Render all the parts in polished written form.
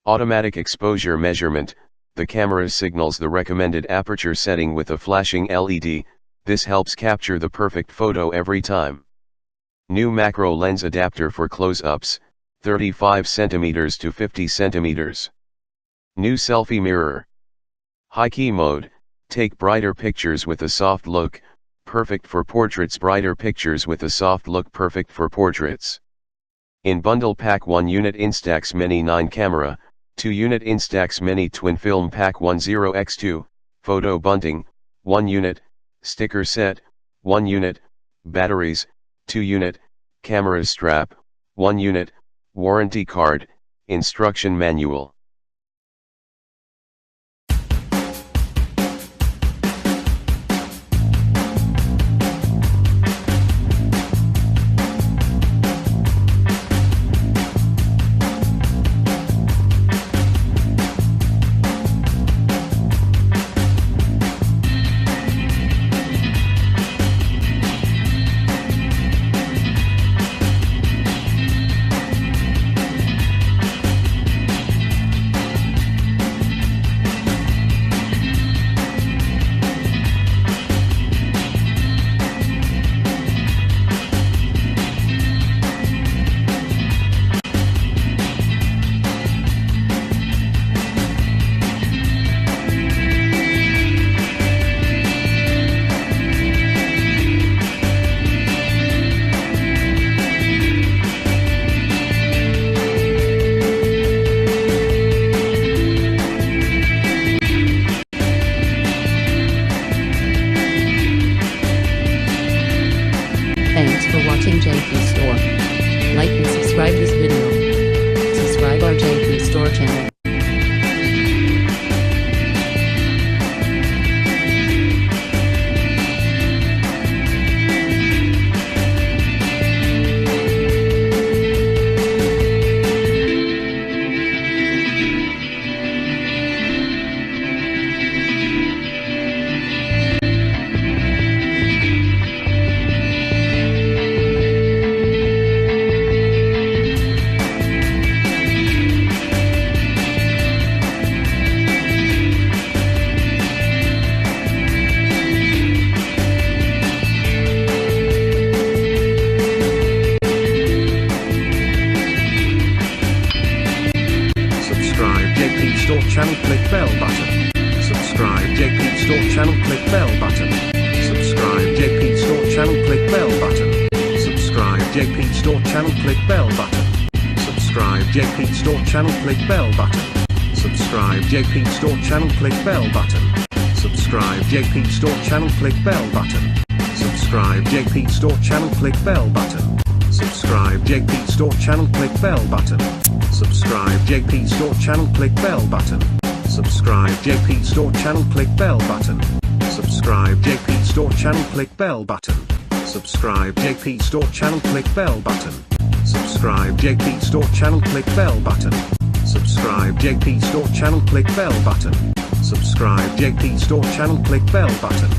Automatic exposure measurement. The camera signals the recommended aperture setting with a flashing LED, this helps capture the perfect photo every time. New macro lens adapter for close-ups, 35 cm to 50 cm. New selfie mirror. High key mode, take brighter pictures with a soft look, perfect for portraits. Brighter pictures with a soft look, perfect for portraits. In bundle pack 1 unit Instax Mini 9 camera, 2 unit Instax Mini twin film pack 10x2, photo bunting, 1 unit, sticker set, 1 unit, batteries, 2 unit, camera strap, 1 unit, warranty card, instruction manual. Thanks for watching JP Store. Like and subscribe this video. Subscribe our JP Store channel. JP Store channel, click bell button. Subscribe JP Store channel, click bell button. Subscribe JP Store channel, click bell button. Subscribe JP Store channel, click bell button. Subscribe JP Store channel, click bell button. Subscribe JP Store channel, click bell button. Subscribe JP Store channel, click bell button. Subscribe JP Store channel, click bell button. Subscribe JP Store channel, click bell button. Subscribe JP Store channel, click bell button. Subscribe JP Store channel, click bell button. Subscribe JP Store channel, click bell button. Subscribe JP Store channel, click bell button. Subscribe JP Store channel, click bell button. Subscribe JP Store channel, click bell button. Subscribe JP Store channel, click bell button.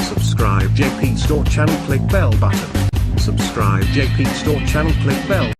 Subscribe JP Store channel, click bell button. Subscribe JP Store channel, click bell.